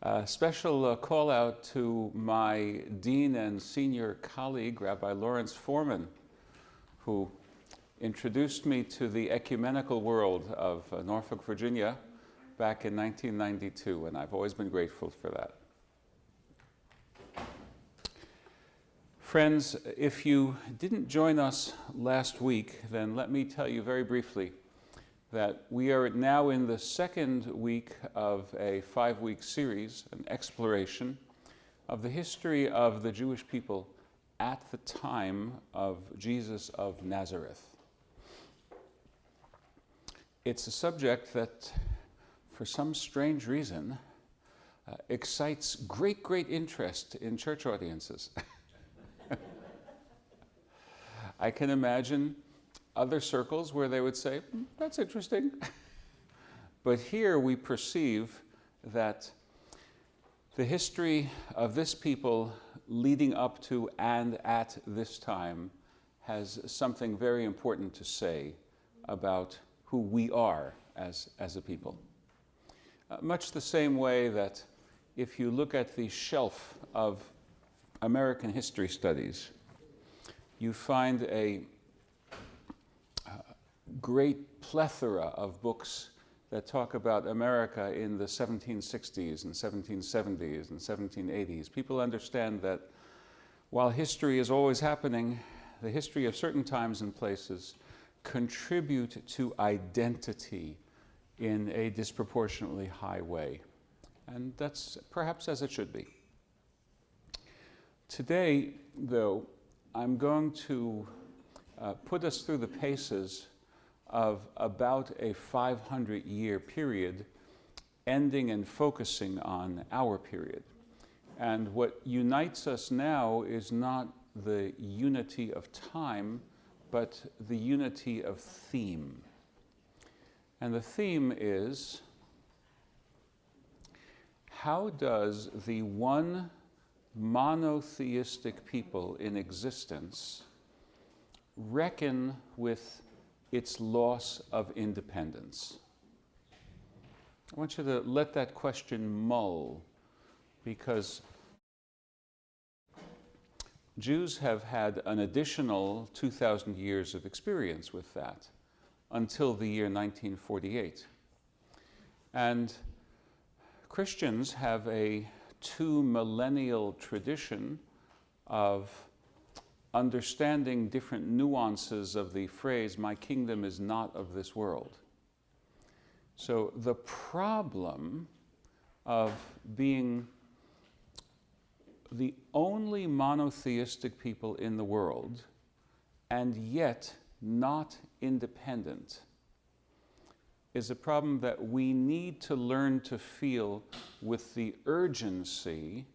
A special call out to my dean and senior colleague, Rabbi Lawrence Foreman, who introduced me to the ecumenical world of Norfolk, Virginia back in 1992, and I've always been grateful for that. Friends, if you didn't join us last week, then let me tell you very briefly that we are now in the second week of a 5-week series, an exploration of the history of the Jewish people at the time of Jesus of Nazareth. It's a subject that, for some strange reason, excites great interest in church audiences. I can imagine other circles where they would say, that's interesting. But here we perceive that the history of this people leading up to and at this time has something very important to say about who we are as a people. Much the same way that if you look at the shelf of American history studies, you find a great plethora of books that talk about America in the 1760s and 1770s and 1780s. People understand that while history is always happening, the history of certain times and places contribute to identity in a disproportionately high way. And that's perhaps as it should be. Today, though, I'm going to put us through the paces of about a 500-year period, ending and focusing on our period. And what unites us now is not the unity of time, but the unity of theme. And the theme is, how does the one monotheistic people in existence reckon with its loss of independence? I want you to let that question mull, because Jews have had an additional 2,000 years of experience with that until the year 1948. And Christians have a 2-millennial tradition of understanding different nuances of the phrase, my kingdom is not of this world. So the problem of being the only monotheistic people in the world and yet not independent is a problem that we need to learn to feel with the urgency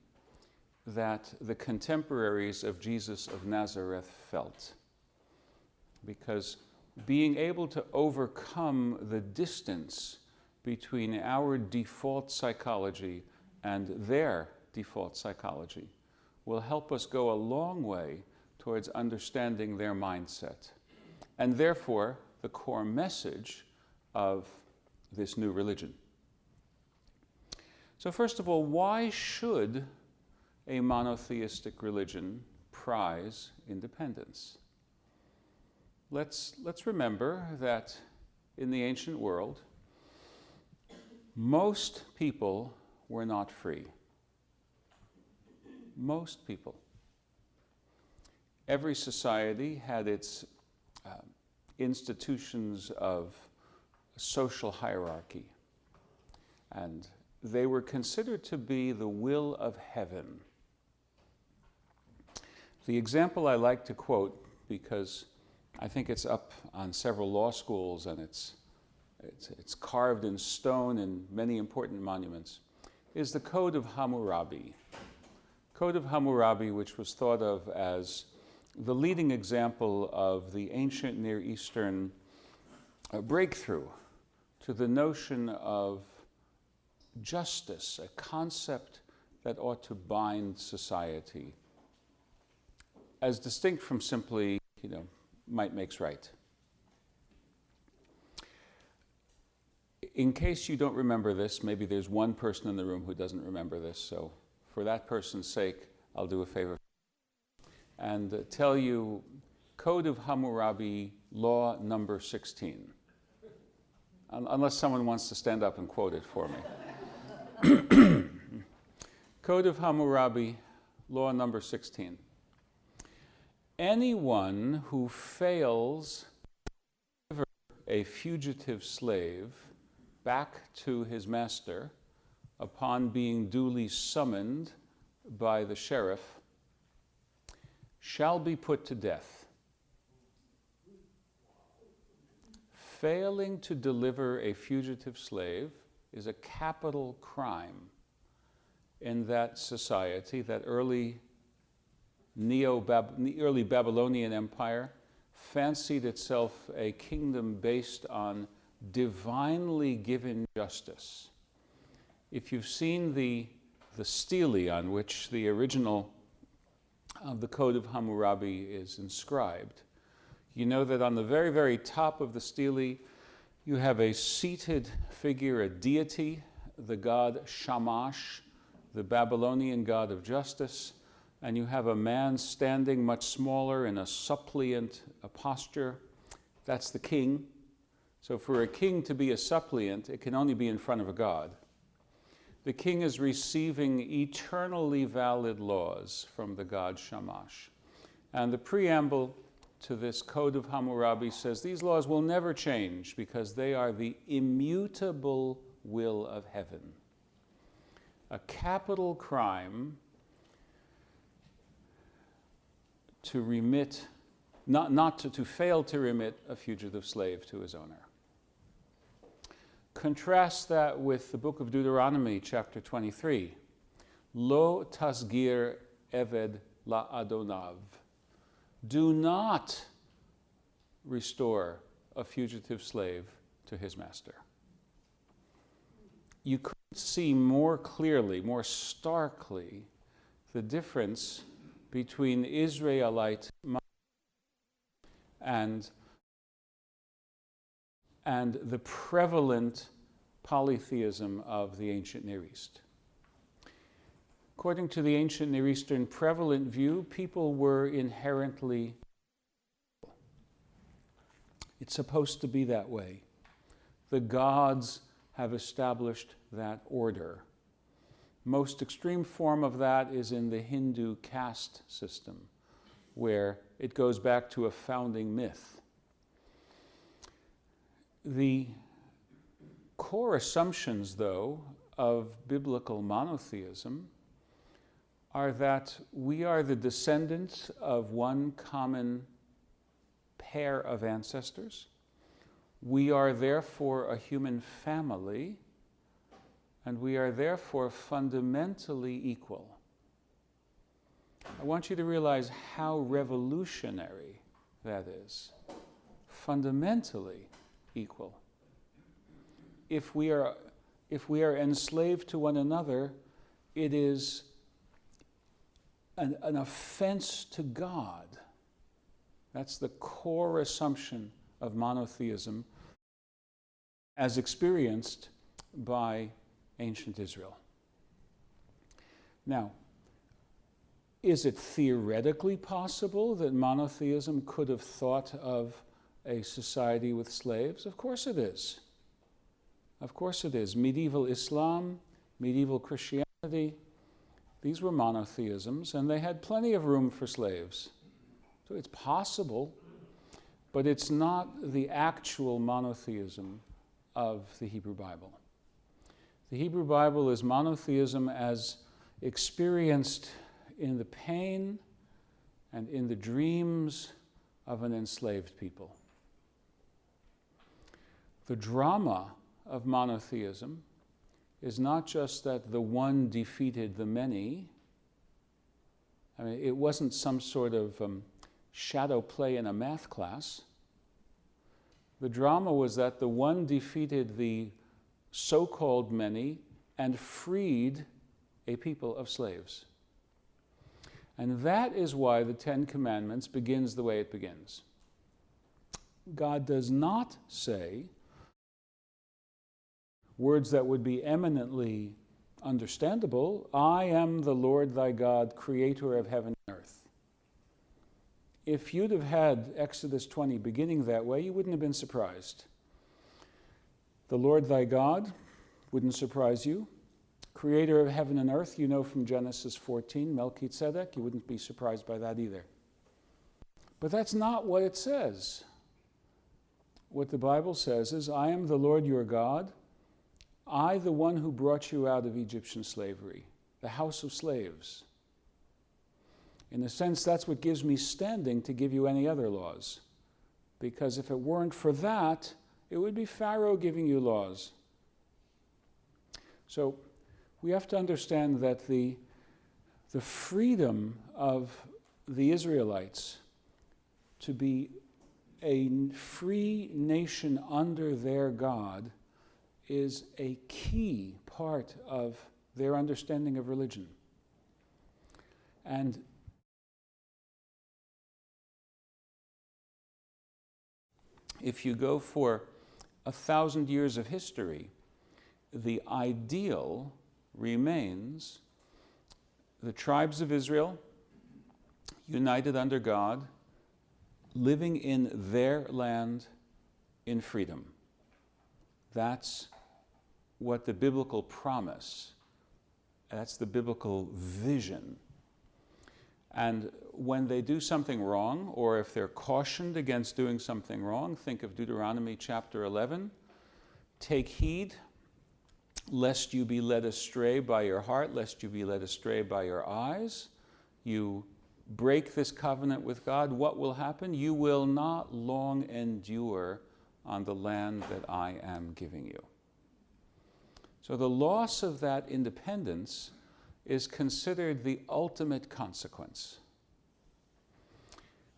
that the contemporaries of Jesus of Nazareth felt. Because being able to overcome the distance between our default psychology and their default psychology will help us go a long way towards understanding their mindset, and therefore the core message of this new religion. So first of all, why should a monotheistic religion prize independence? Let's remember that in the ancient world, most people were not free. Most people. Every society had its institutions of social hierarchy, and they were considered to be the will of heaven. The example I like to quote, because I think it's up on several law schools and it's carved in stone in many important monuments, is the Code of Hammurabi. Code of Hammurabi, which was thought of as the leading example of the ancient Near Eastern breakthrough to the notion of justice, a concept that ought to bind society, as distinct from simply, might makes right. in case you don't remember this, maybe there's one person in the room who doesn't remember this, so for that person's sake, I'll do a favor and tell you Code of Hammurabi, law number 16. Unless someone wants to stand up and quote it for me. Code of Hammurabi, law number 16. Anyone who fails to deliver a fugitive slave back to his master upon being duly summoned by the sheriff shall be put to death. Failing to deliver a fugitive slave is a capital crime in that society, that early early Babylonian Empire fancied itself a kingdom based on divinely given justice. If you've seen the stele on which the original of the Code of Hammurabi is inscribed, you know that on the very, very top of the stele, you have a seated figure, a deity, the god Shamash, the Babylonian god of justice, and you have a man standing much smaller in a suppliant posture. That's the king. So for a king to be a suppliant, it can only be in front of a god. The king is receiving eternally valid laws from the god Shamash. And the preamble to this Code of Hammurabi says these laws will never change because they are the immutable will of heaven. A capital crime to remit, to fail to remit a fugitive slave to his owner. Contrast that with the book of Deuteronomy, chapter 23. Lo tasgir eved la adonav. Do not restore a fugitive slave to his master. You could see more clearly, more starkly, the difference between Israelite and the prevalent polytheism of the ancient Near East. According to the ancient Near Eastern prevalent view, people were inherently. It's supposed to be that way. The gods have established that order. Most extreme form of that is in the Hindu caste system, where it goes back to a founding myth. The core assumptions, though, of biblical monotheism are that we are the descendants of one common pair of ancestors. We are therefore a human family, and we are therefore fundamentally equal. I want you to realize how revolutionary that is. Fundamentally equal. If we are enslaved to one another, it is an offense to God. That's the core assumption of monotheism as experienced by ancient Israel. Now, is it theoretically possible that monotheism could have thought of a society with slaves? Of course it is. Of course it is. Medieval Islam, medieval Christianity, these were monotheisms, and they had plenty of room for slaves. So it's possible, but it's not the actual monotheism of the Hebrew Bible. The Hebrew Bible is monotheism as experienced in the pain and in the dreams of an enslaved people. The drama of monotheism is not just that the one defeated the many. I mean, it wasn't some sort of shadow play in a math class. The drama was that the one defeated the so-called many and freed a people of slaves. And that is why the Ten Commandments begins the way it begins. God does not say words that would be eminently understandable. I am the Lord thy God, creator of heaven and earth. If you'd have had Exodus 20 beginning that way, you wouldn't have been surprised. The Lord thy God wouldn't surprise you. Creator of heaven and earth, you know from Genesis 14, Melchizedek, you wouldn't be surprised by that either. But that's not what it says. What the Bible says is, I am the Lord your God, I, the one who brought you out of Egyptian slavery, the house of slaves. In a sense, that's what gives me standing to give you any other laws. Because if it weren't for that, it would be Pharaoh giving you laws. So we have to understand that the freedom of the Israelites to be a free nation under their God is a key part of their understanding of religion. And if you go for 1,000 years of history, the ideal remains the tribes of Israel united under God, living in their land in freedom. That's what the biblical promise, that's the biblical vision. And when they do something wrong, or if they're cautioned against doing something wrong, think of Deuteronomy chapter 11. Take heed, lest you be led astray by your heart, lest you be led astray by your eyes. You break this covenant with God, what will happen? You will not long endure on the land that I am giving you. So the loss of that independence is considered the ultimate consequence.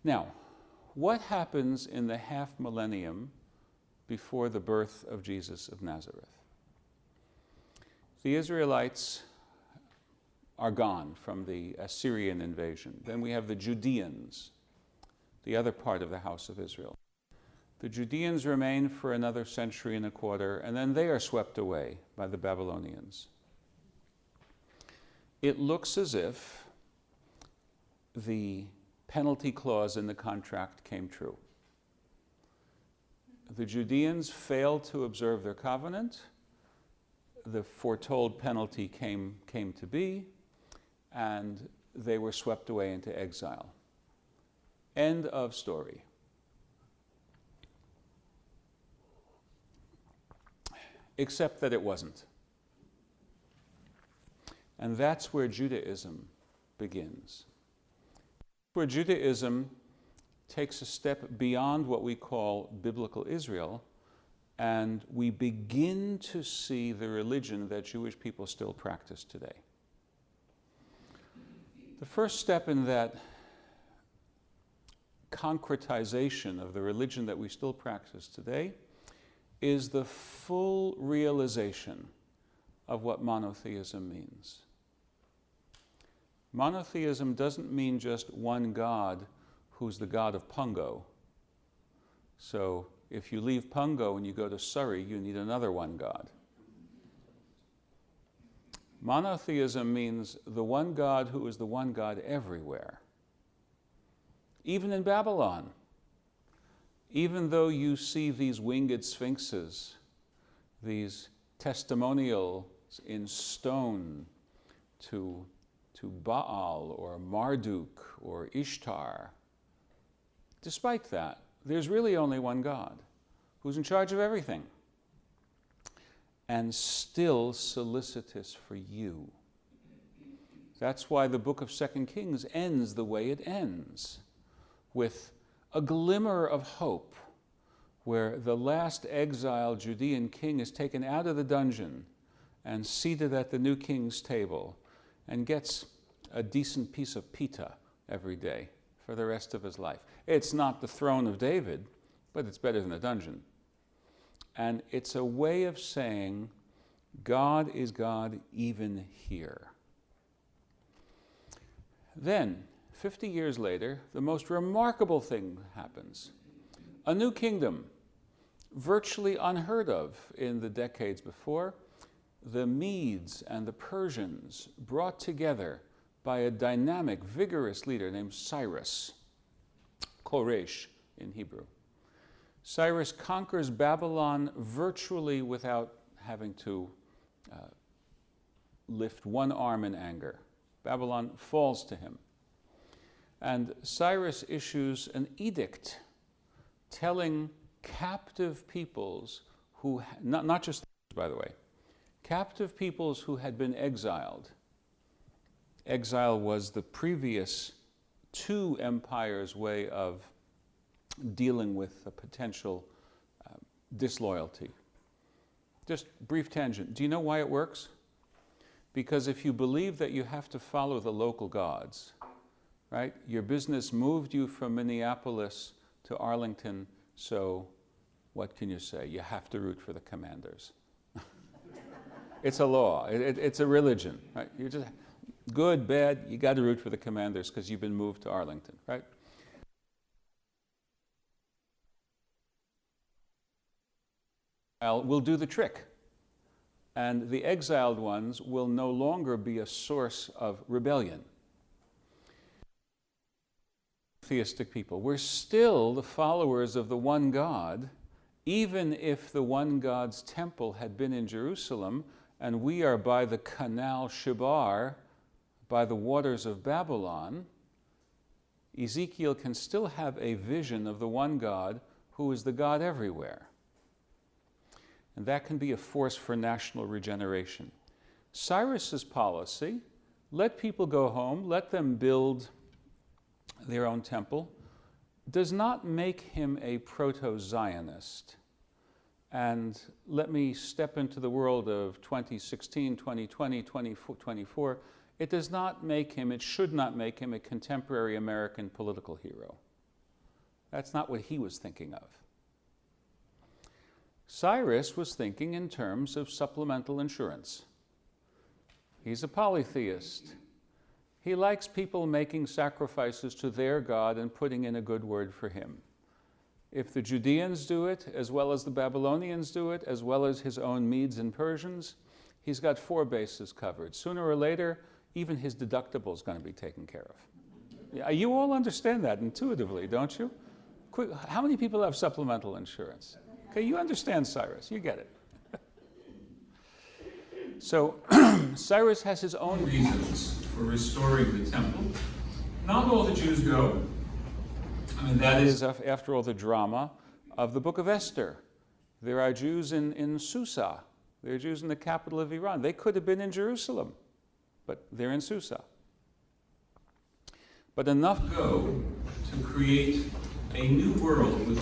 Now, what happens in the half millennium before the birth of Jesus of Nazareth? The Israelites are gone from the Assyrian invasion. Then we have the Judeans, the other part of the house of Israel. The Judeans remain for another century and a quarter, and then they are swept away by the Babylonians. It looks as if the penalty clause in the contract came true. The Judeans failed to observe their covenant. The foretold penalty came to be, and they were swept away into exile. End of story. Except that it wasn't. And that's where Judaism begins. Where Judaism takes a step beyond what we call biblical Israel, and we begin to see the religion that Jewish people still practice today. The first step in that concretization of the religion that we still practice today is the full realization of what monotheism means. Monotheism doesn't mean just one God who's the God of Pungo. So if you leave Pungo and you go to Surrey, you need another one God. Monotheism means the one God who is the one God everywhere. Even in Babylon, even though you see these winged sphinxes, these testimonials in stone to Baal or Marduk or Ishtar, despite that, there's really only one God who's in charge of everything and still solicitous for you. That's why the book of 2 Kings ends the way it ends, with a glimmer of hope where the last exiled Judean king is taken out of the dungeon and seated at the new king's table and gets a decent piece of pita every day for the rest of his life. It's not the throne of David, but it's better than a dungeon. And it's a way of saying God is God even here. Then, 50 years later, the most remarkable thing happens. A new kingdom virtually unheard of in the decades before. The Medes and the Persians, brought together by a dynamic, vigorous leader named Cyrus, Koresh in Hebrew. Cyrus conquers Babylon virtually without having to lift one arm in anger. Babylon falls to him. And Cyrus issues an edict telling captive peoples who, not just, by the way, captive peoples who had been exiled. Exile was the previous two empires' way of dealing with a potential disloyalty. Just brief tangent. Do you know why it works? Because if you believe that you have to follow the local gods, right? Your business moved you from Minneapolis to Arlington, so what can you say? You have to root for the commanders. It's a law. It's a religion, right? You're just good, bad. You got to root for the commanders because you've been moved to Arlington, right? Will do the trick, and the exiled ones will no longer be a source of rebellion. Theistic people, we're still the followers of the one God, even if the one God's temple had been in Jerusalem, and we are by the canal Shibar, by the waters of Babylon. Ezekiel can still have a vision of the one God who is the God everywhere. And that can be a force for national regeneration. Cyrus's policy, let people go home, let them build their own temple, does not make him a proto-Zionist. And let me step into the world of 2016, 2020, 2024. It does not make him, it should not make him a contemporary American political hero. That's not what he was thinking of. Cyrus was thinking in terms of supplemental insurance. He's a polytheist. He likes people making sacrifices to their God and putting in a good word for him. If the Judeans do it, as well as the Babylonians do it, as well as his own Medes and Persians, he's got 4 bases covered. Sooner or later, even his deductible is going to be taken care of. Yeah, you all understand that intuitively, don't you? Quick, how many people have supplemental insurance? Okay, you understand Cyrus, you get it. So Cyrus has his own reasons for restoring the temple. Not all the Jews go. I mean, that is, after all, the drama of the book of Esther. There are Jews in Susa. There are Jews in the capital of Iran. They could have been in Jerusalem, but they're in Susa. But enough go to create a new world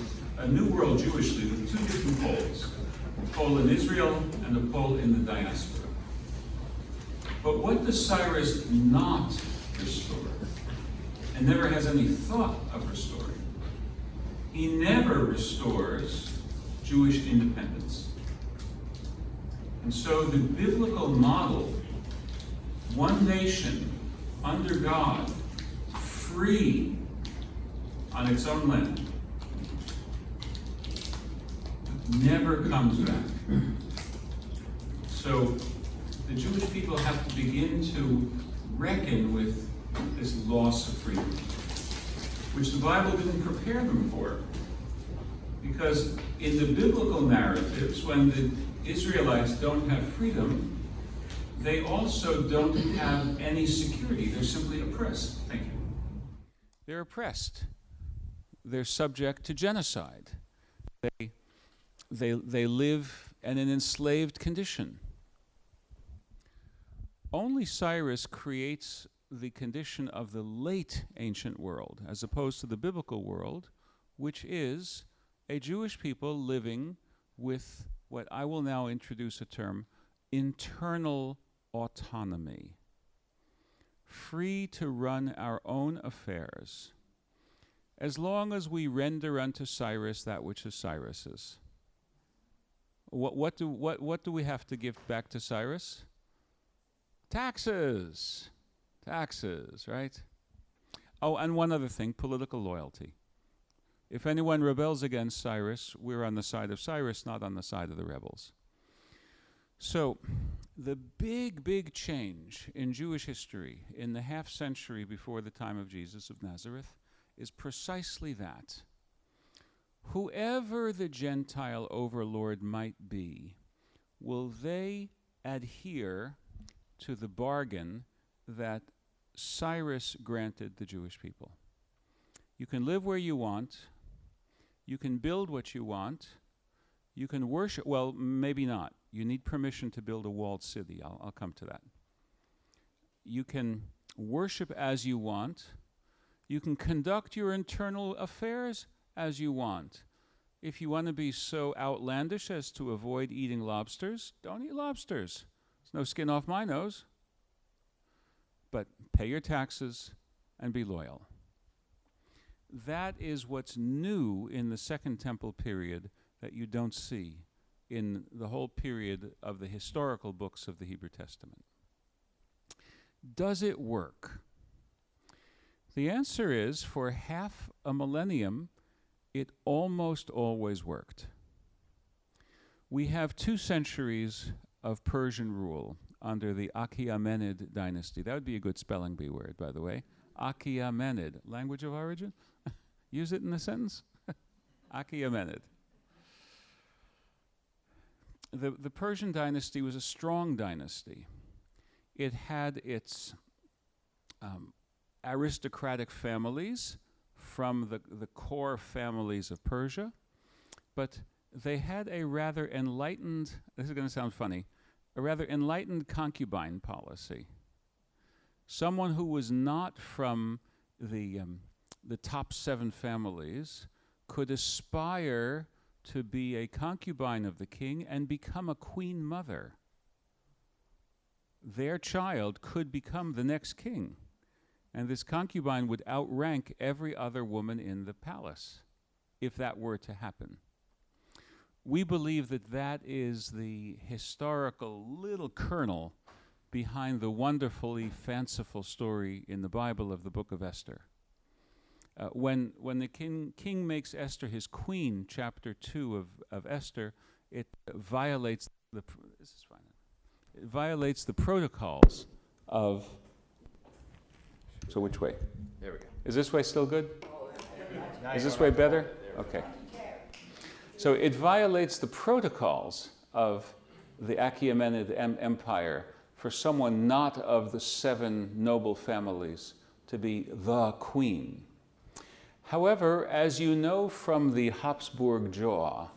Jewishly with 2 different poles, a pole in Israel and a pole in the diaspora. But what does Cyrus not restore, and never has any thought of restoring? He never restores Jewish independence. And so the biblical model, one nation under God, free on its own land, never comes back. So the Jewish people have to begin to reckon with this loss of freedom, which the Bible didn't prepare them for. Because in the biblical narratives, when the Israelites don't have freedom, they also don't have any security. They're simply oppressed. Thank you. They're oppressed. They're subject to genocide. They live in an enslaved condition. Only Cyrus creates the condition of the late ancient world, as opposed to the biblical world, which is a Jewish people living with what I will now introduce a term, internal autonomy. Free to run our own affairs, as long as we render unto Cyrus that which is Cyrus's. What do we have to give back to Cyrus? Taxes. Taxes, right? Oh, and one other thing, political loyalty. If anyone rebels against Cyrus, we're on the side of Cyrus, not on the side of the rebels. So, the big change in Jewish history in the half century before the time of Jesus of Nazareth is precisely that. Whoever the Gentile overlord might be, will they adhere to the bargain that Cyrus granted the Jewish people? You can live where you want, you can build what you want, you can worship, well, maybe not. You need permission to build a walled city. I'll come to that. You can worship as you want. You can conduct your internal affairs as you want. If you want to be so outlandish as to avoid eating lobsters, don't eat lobsters. There's no skin off my nose. But pay your taxes and be loyal. That is what's new in the Second Temple period that you don't see in the whole period of the historical books of the Hebrew Testament. Does it work? The answer is, for half a millennium, it almost always worked. We have 2 centuries of Persian rule under the Achaemenid dynasty. That would be a good spelling bee word, by the way. Achaemenid. Language of origin? Use it in a sentence. Achaemenid. The Persian dynasty was a strong dynasty. It had its aristocratic families from the core families of Persia, but they had a rather enlightened, this is going to sound funny, a rather enlightened concubine policy. Someone who was not from the top 7 families could aspire to be a concubine of the king and become a queen mother. Their child could become the next king, and this concubine would outrank every other woman in the palace, if that were to happen. We believe that that is the historical little kernel behind the wonderfully fanciful story in the Bible of the book of Esther. When the king makes Esther his queen, chapter 2 of Esther, it violates the protocols of. So which way? There we go. Is this way still good? Is this way better? Okay. So it violates the protocols of the Achaemenid Empire for someone not of the 7 noble families to be the queen. However, as you know from the Habsburg jaw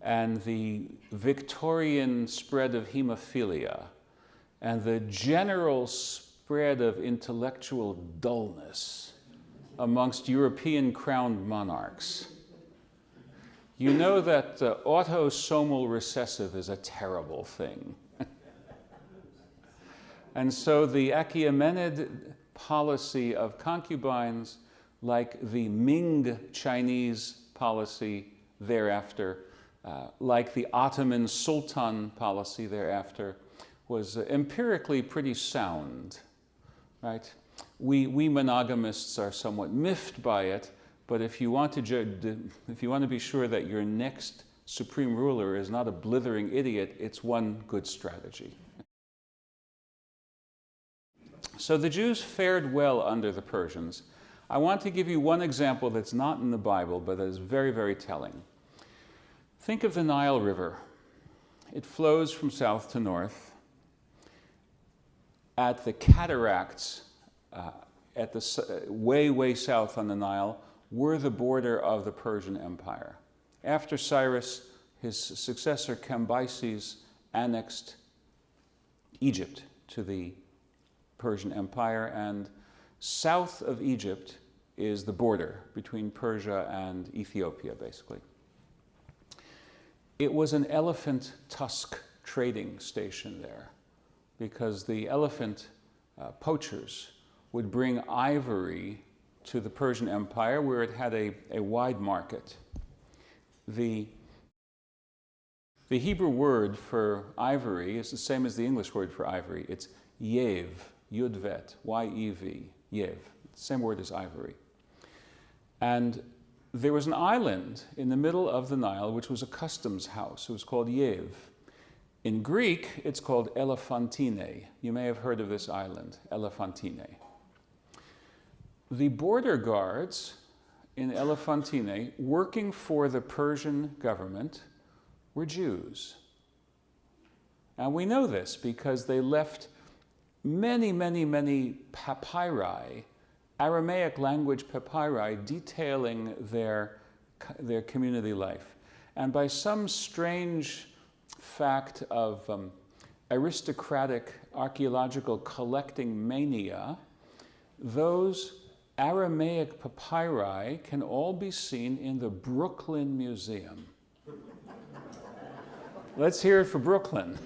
and the Victorian spread of hemophilia and the general spread of intellectual dullness amongst European crowned monarchs, you know that autosomal recessive is a terrible thing. And so the Achaemenid policy of concubines, like the Ming Chinese policy thereafter, like the Ottoman Sultan policy thereafter, was empirically pretty sound, right? We monogamists are somewhat miffed by it, but if you want to be sure that your next supreme ruler is not a blithering idiot, it's one good strategy. So the Jews fared well under the Persians. I want to give you one example that's not in the Bible, but that is very, very telling. Think of the Nile River. It flows from south to north. At the cataracts, at the way south on the Nile, were the border of the Persian Empire. After Cyrus, his successor Cambyses annexed Egypt to the Persian Empire, and south of Egypt is the border between Persia and Ethiopia, basically. It was an elephant tusk trading station there, because the elephant poachers would bring ivory to the Persian Empire, where it had a wide market. The Hebrew word for ivory is the same as the English word for ivory. It's yev, yudvet, Y-E-V, yev. Same word as ivory. And there was an island in the middle of the Nile which was a customs house. It was called Yev. In Greek, it's called Elephantine. You may have heard of this island, Elephantine. The border guards in Elephantine, working for the Persian government, were Jews. And we know this because they left many, many, many papyri, Aramaic language papyri, detailing their community life. And by some strange fact of aristocratic archaeological collecting mania, those Aramaic papyri can all be seen in the Brooklyn Museum. Let's hear it for Brooklyn.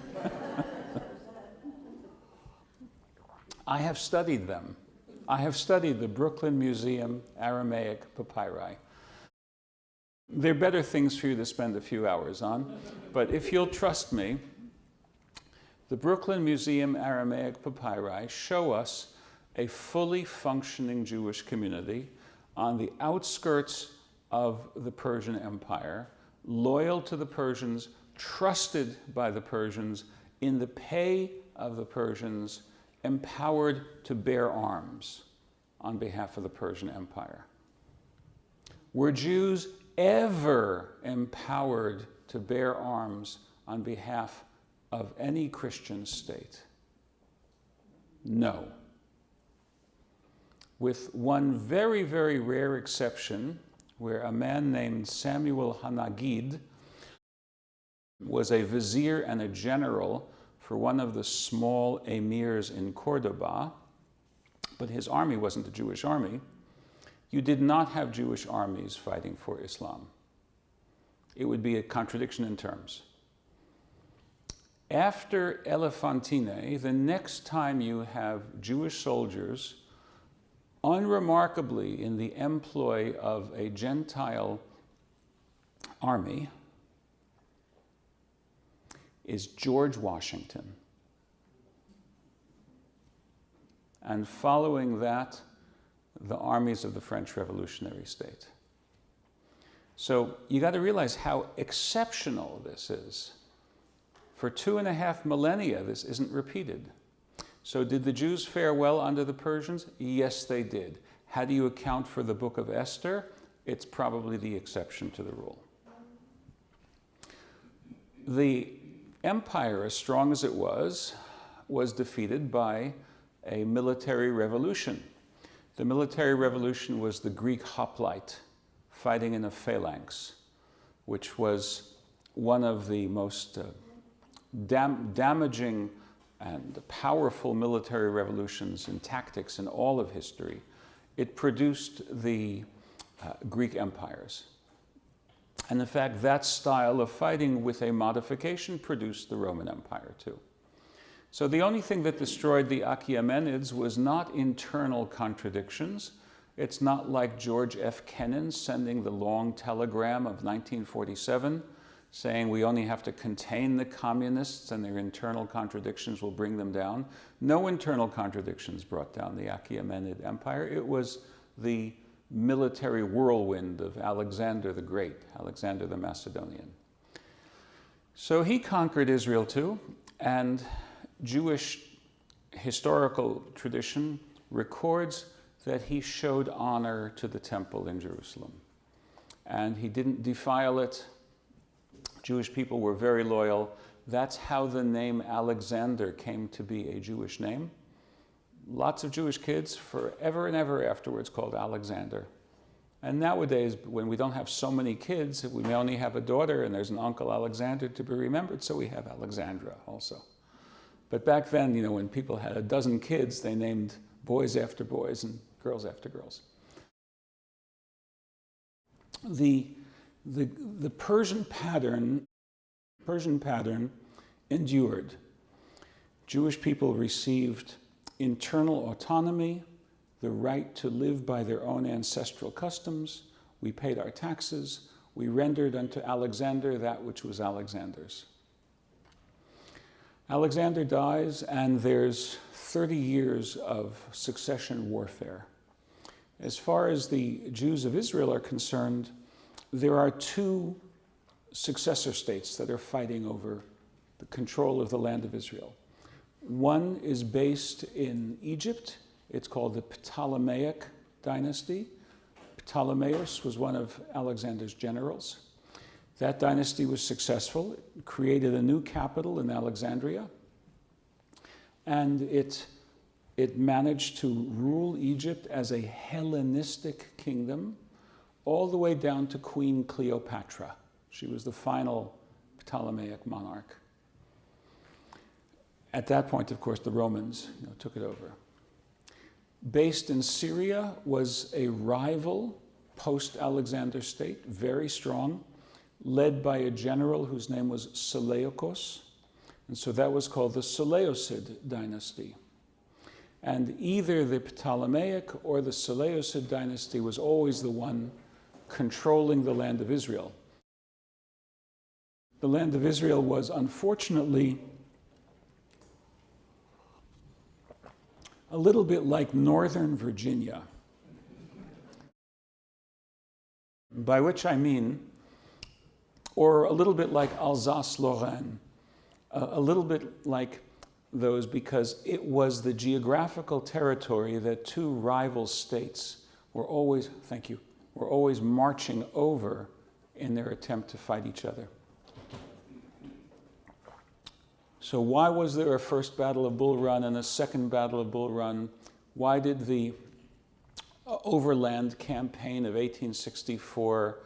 I have studied them. I have studied the Brooklyn Museum Aramaic papyri. There are better things for you to spend a few hours on, but if you'll trust me, the Brooklyn Museum Aramaic papyri show us a fully functioning Jewish community on the outskirts of the Persian Empire, loyal to the Persians, trusted by the Persians, in the pay of the Persians, empowered to bear arms on behalf of the Persian Empire. Were Jews ever empowered to bear arms on behalf of any Christian state? No. With one very, very rare exception, where a man named Samuel Hanagid was a vizier and a general for one of the small emirs in Cordoba, but his army wasn't a Jewish army. You did not have Jewish armies fighting for Islam. It would be a contradiction in terms. After Elephantine, the next time you have Jewish soldiers unremarkably in the employ of a Gentile army is George Washington. And following that, the armies of the French Revolutionary State. So you got to realize how exceptional this is. For 2.5 millennia, this isn't repeated. So did the Jews fare well under the Persians? Yes, they did. How do you account for the book of Esther? It's probably the exception to the rule. The empire, as strong as it was defeated by a military revolution. The military revolution was the Greek hoplite fighting in a phalanx, which was one of the most damaging and powerful military revolutions and tactics in all of history. It produced the Greek empires. And in fact, that style of fighting with a modification produced the Roman Empire too. So the only thing that destroyed the Achaemenids was not internal contradictions. It's not like George F. Kennan sending the long telegram of 1947 saying we only have to contain the communists and their internal contradictions will bring them down. No internal contradictions brought down the Achaemenid Empire. It was the military whirlwind of Alexander the Great, Alexander the Macedonian. So he conquered Israel too, and Jewish historical tradition records that he showed honor to the temple in Jerusalem. And he didn't defile it. Jewish people were very loyal. That's how the name Alexander came to be a Jewish name. Lots of Jewish kids forever and ever afterwards called Alexander. And nowadays, when we don't have so many kids, we may only have a daughter and there's an uncle Alexander to be remembered, so we have Alexandra also. But back then, when people had a dozen kids, they named boys after boys and girls after girls. The Persian pattern endured. Jewish people received internal autonomy, the right to live by their own ancestral customs. We paid our taxes. We rendered unto Alexander that which was Alexander's. Alexander dies, and there's 30 years of succession warfare. As far as the Jews of Israel are concerned, there are two successor states that are fighting over the control of the land of Israel. One is based in Egypt. It's called the Ptolemaic dynasty. Ptolemaeus was one of Alexander's generals. That dynasty was successful. It created a new capital in Alexandria, and it managed to rule Egypt as a Hellenistic kingdom all the way down to Queen Cleopatra. She was the final Ptolemaic monarch. At that point, of course, the Romans took it over. Based in Syria was a rival post-Alexander state, very strong, led by a general whose name was Seleucus. And so that was called the Seleucid dynasty. And either the Ptolemaic or the Seleucid dynasty was always the one controlling the land of Israel. The land of Israel was unfortunately a little bit like Northern Virginia, by which I mean, or a little bit like Alsace-Lorraine, a little bit like those, because it was the geographical territory that two rival states were always marching over in their attempt to fight each other. So why was there a first Battle of Bull Run and a second Battle of Bull Run? Why did the overland campaign of 1864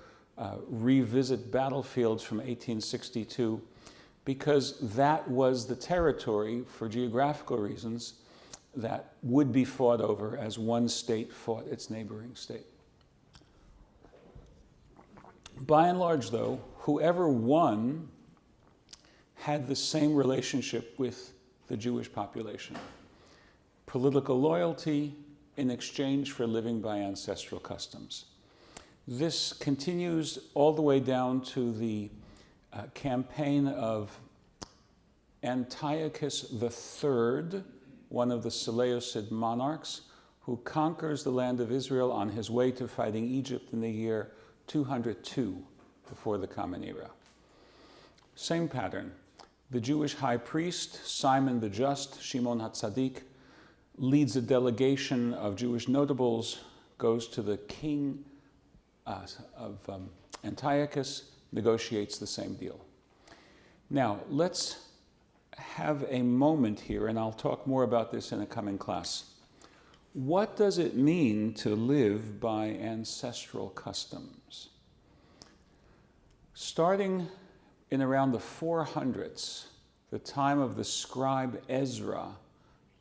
revisit battlefields from 1862? Because that was the territory, for geographical reasons, that would be fought over as one state fought its neighboring state. By and large, though, whoever won had the same relationship with the Jewish population. Political loyalty in exchange for living by ancestral customs. This continues all the way down to the campaign of Antiochus III, one of the Seleucid monarchs, who conquers the land of Israel on his way to fighting Egypt in the year 202 before the Common Era. Same pattern. The Jewish high priest, Simon the Just, Shimon HaTzadik, leads a delegation of Jewish notables, goes to the king of Antiochus, negotiates the same deal. Now, let's have a moment here, and I'll talk more about this in a coming class. What does it mean to live by ancestral customs? Starting in around the 400s, the time of the scribe Ezra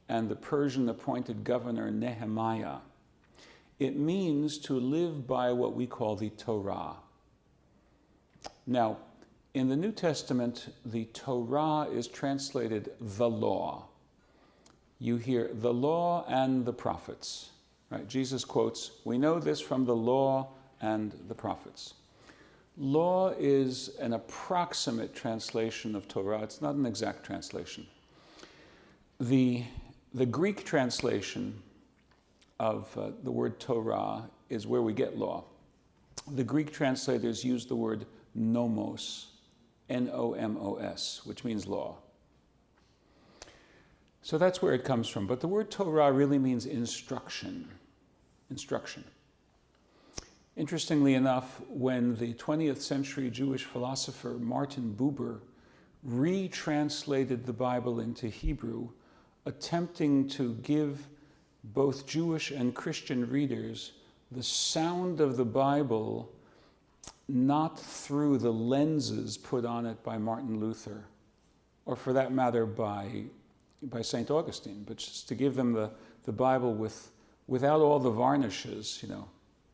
and the Persian-appointed governor Nehemiah, it means to live by what we call the Torah. Now, in the New Testament, the Torah is translated the law. You hear the law and the prophets, right? Jesus quotes, "We know this from the law and the prophets." Law is an approximate translation of Torah. It's not an exact translation. The Greek translation of the word Torah is where we get law. The Greek translators use the word nomos, N-O-M-O-S, which means law. So that's where it comes from. But the word Torah really means instruction. Instruction. Interestingly enough, when the 20th century Jewish philosopher Martin Buber retranslated the Bible into Hebrew, attempting to give both Jewish and Christian readers the sound of the Bible not through the lenses put on it by Martin Luther, or for that matter by St. Augustine, but just to give them the Bible without all the varnishes,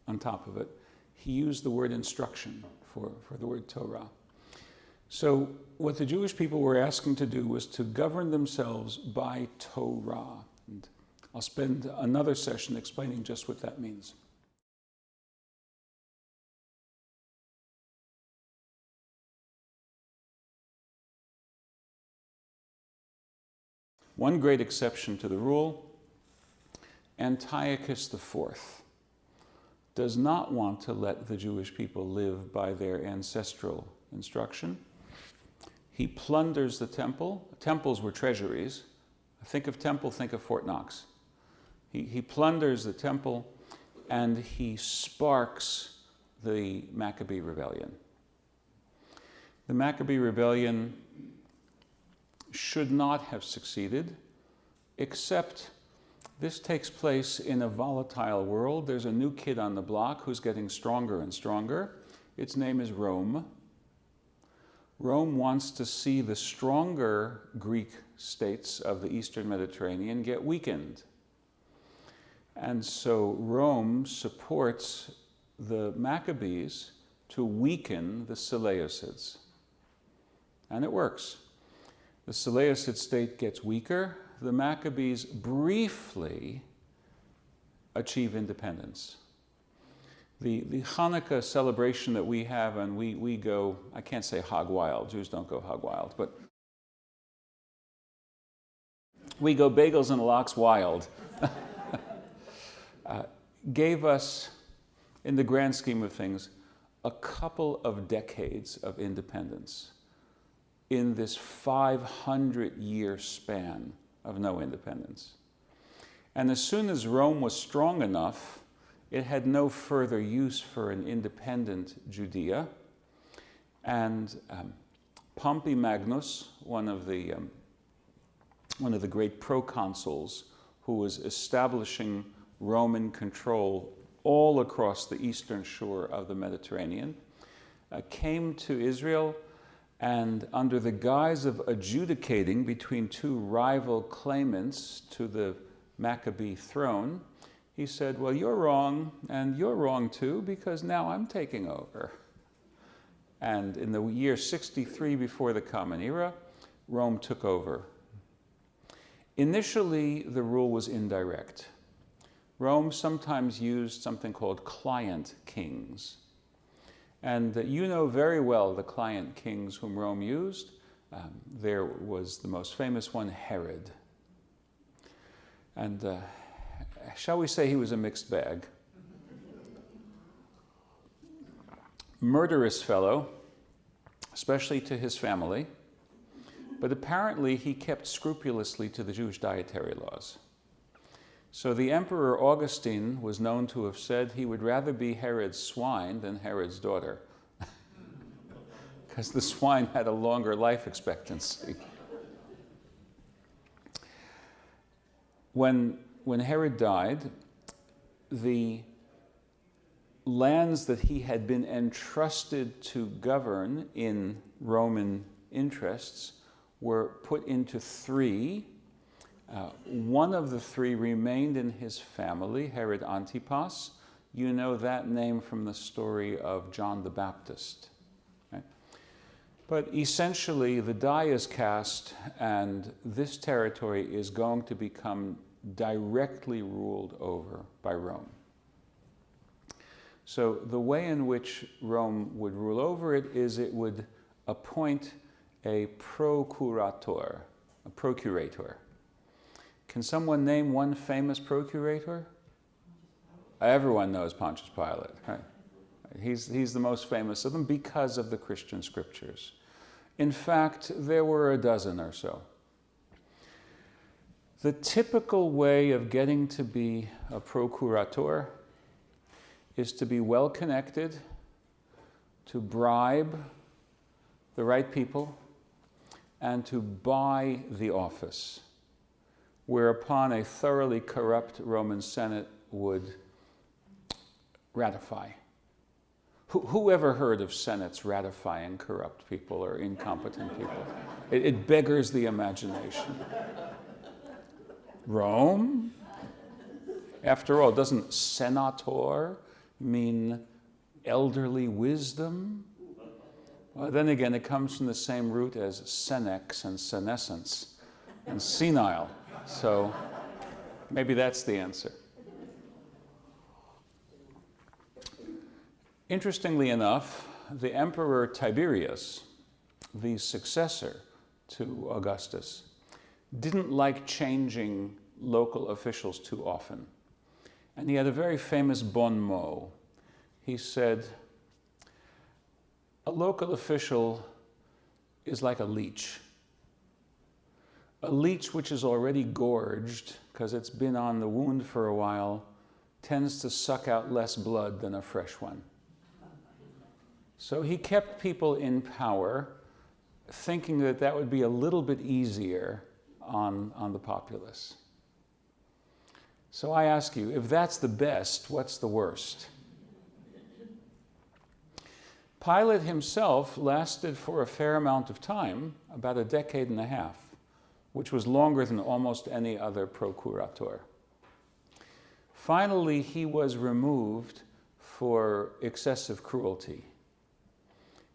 on top of it. He used the word instruction for the word Torah. So what the Jewish people were asking to do was to govern themselves by Torah. And I'll spend another session explaining just what that means. One great exception to the rule, Antiochus IV. does not want to let the Jewish people live by their ancestral instruction. He plunders the temple. Temples were treasuries. Think of temple, think of Fort Knox. He plunders the temple, and he sparks the Maccabee rebellion. The Maccabee rebellion should not have succeeded, except this takes place in a volatile world. There's a new kid on the block who's getting stronger and stronger. Its name is Rome. Rome wants to see the stronger Greek states of the Eastern Mediterranean get weakened. And so Rome supports the Maccabees to weaken the Seleucids. And it works. The Seleucid state gets weaker. The Maccabees briefly achieve independence. The Hanukkah celebration that we have, and we go, I can't say hog wild, Jews don't go hog wild, but we go bagels and lox wild, gave us, in the grand scheme of things, a couple of decades of independence in this 500-year span of no independence. And as soon as Rome was strong enough, it had no further use for an independent Judea. And Pompey Magnus, one of the great proconsuls who was establishing Roman control all across the eastern shore of the Mediterranean, came to Israel, and under the guise of adjudicating between two rival claimants to the Maccabee throne, he said, well, you're wrong, and you're wrong too, because now I'm taking over. And in the year 63 before the Common Era, Rome took over. Initially, the rule was indirect. Rome sometimes used something called client kings. And you know very well the client kings whom Rome used. There was the most famous one, Herod. And shall we say he was a mixed bag? Murderous fellow, especially to his family, but apparently he kept scrupulously to the Jewish dietary laws. So the Emperor Augustine was known to have said he would rather be Herod's swine than Herod's daughter, because the swine had a longer life expectancy. When Herod died, the lands that he had been entrusted to govern in Roman interests were put into three. One of the three remained in his family, Herod Antipas. You know that name from the story of John the Baptist. Right? But essentially, the die is cast, and this territory is going to become directly ruled over by Rome. So the way in which Rome would rule over it is it would appoint a procurator, a procurator. Can someone name one famous procurator? Everyone knows Pontius Pilate, right? He's the most famous of them because of the Christian scriptures. In fact, there were a dozen or so. The typical way of getting to be a procurator is to be well connected, to bribe the right people, and to buy the office, whereupon a thoroughly corrupt Roman Senate would ratify. Who ever heard of senates ratifying corrupt people or incompetent people? It beggars the imagination. Rome? After all, doesn't senator mean elderly wisdom? Well, then again, it comes from the same root as senex and senescence and senile. So maybe that's the answer. Interestingly enough, the Emperor Tiberius, the successor to Augustus, didn't like changing local officials too often. And he had a very famous bon mot. He said, a local official is like a leech. A leech which is already gorged because it's been on the wound for a while tends to suck out less blood than a fresh one. So he kept people in power, thinking that that would be a little bit easier on the populace. So I ask you, if that's the best, what's the worst? Pilate himself lasted for a fair amount of time, about a decade and a half, which was longer than almost any other procurator. Finally, he was removed for excessive cruelty,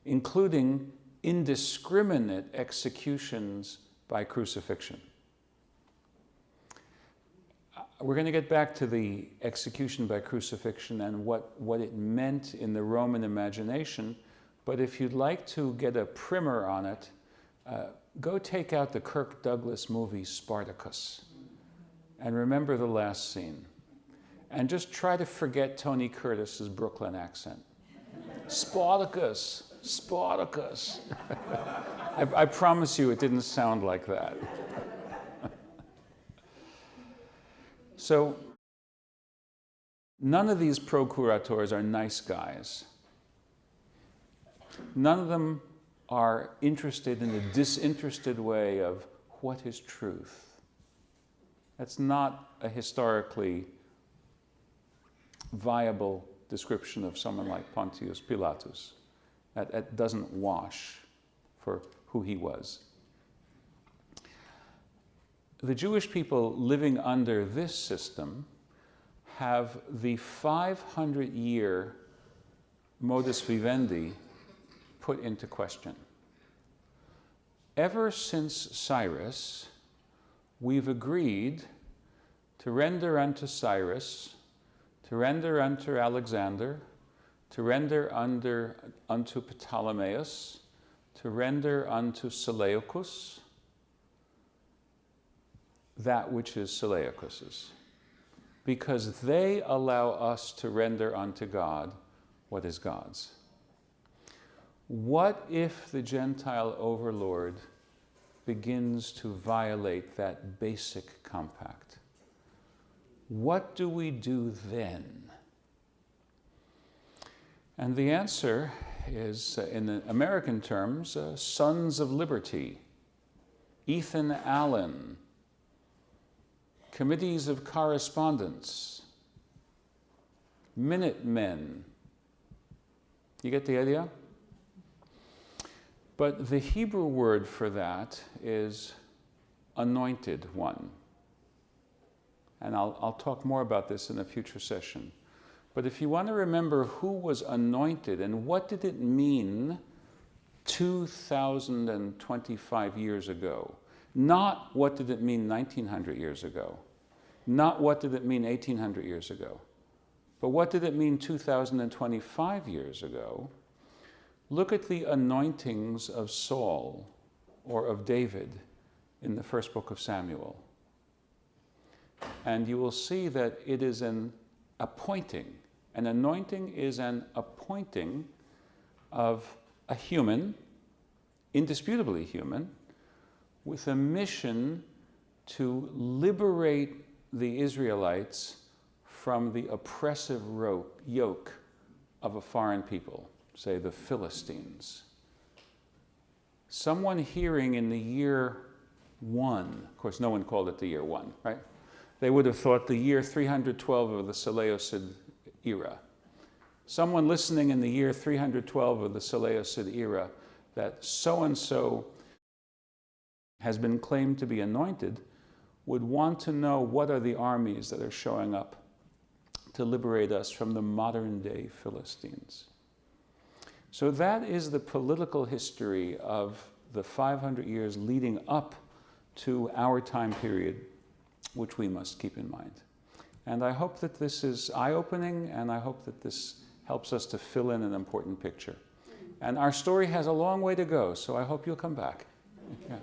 including indiscriminate executions by crucifixion. We're going to get back to the execution by crucifixion and what it meant in the Roman imagination, but if you'd like to get a primer on it, go take out the Kirk Douglas movie Spartacus and remember the last scene. And just try to forget Tony Curtis's Brooklyn accent. Spartacus, Spartacus. I promise you it didn't sound like that. So, none of these procurators are nice guys. None of them are interested in a disinterested way of what is truth. That's not a historically viable description of someone like Pontius Pilatus. That doesn't wash for who he was. The Jewish people living under this system have the 500-year modus vivendi put into question. Ever since Cyrus, we've agreed to render unto Cyrus, to render unto Alexander, to render unto Ptolemaeus, to render unto Seleucus that which is Seleucus's, because they allow us to render unto God what is God's. What if the Gentile overlord begins to violate that basic compact? What do we do then? And the answer is, in American terms, Sons of Liberty, Ethan Allen, Committees of Correspondence, Minutemen. You get the idea? But the Hebrew word for that is anointed one. And I'll talk more about this in a future session. But if you want to remember who was anointed and what did it mean 2,025 years ago, not what did it mean 1,900 years ago, not what did it mean 1,800 years ago, but what did it mean 2,025 years ago, look at the anointings of Saul or of David in the first book of Samuel. And you will see that it is an appointing. An anointing is an appointing of a human, indisputably human, with a mission to liberate the Israelites from the oppressive yoke of a foreign people, say the Philistines. Someone hearing in the year 1, of course no one called it the year 1, right? They would have thought the year 312 of the Seleucid era. Someone listening in the year 312 of the Seleucid era that so-and-so has been claimed to be anointed would want to know what are the armies that are showing up to liberate us from the modern-day Philistines. So that is the political history of the 500 years leading up to our time period, which we must keep in mind. And I hope that this is eye-opening, and I hope that this helps us to fill in an important picture. And our story has a long way to go, so I hope you'll come back. Yeah.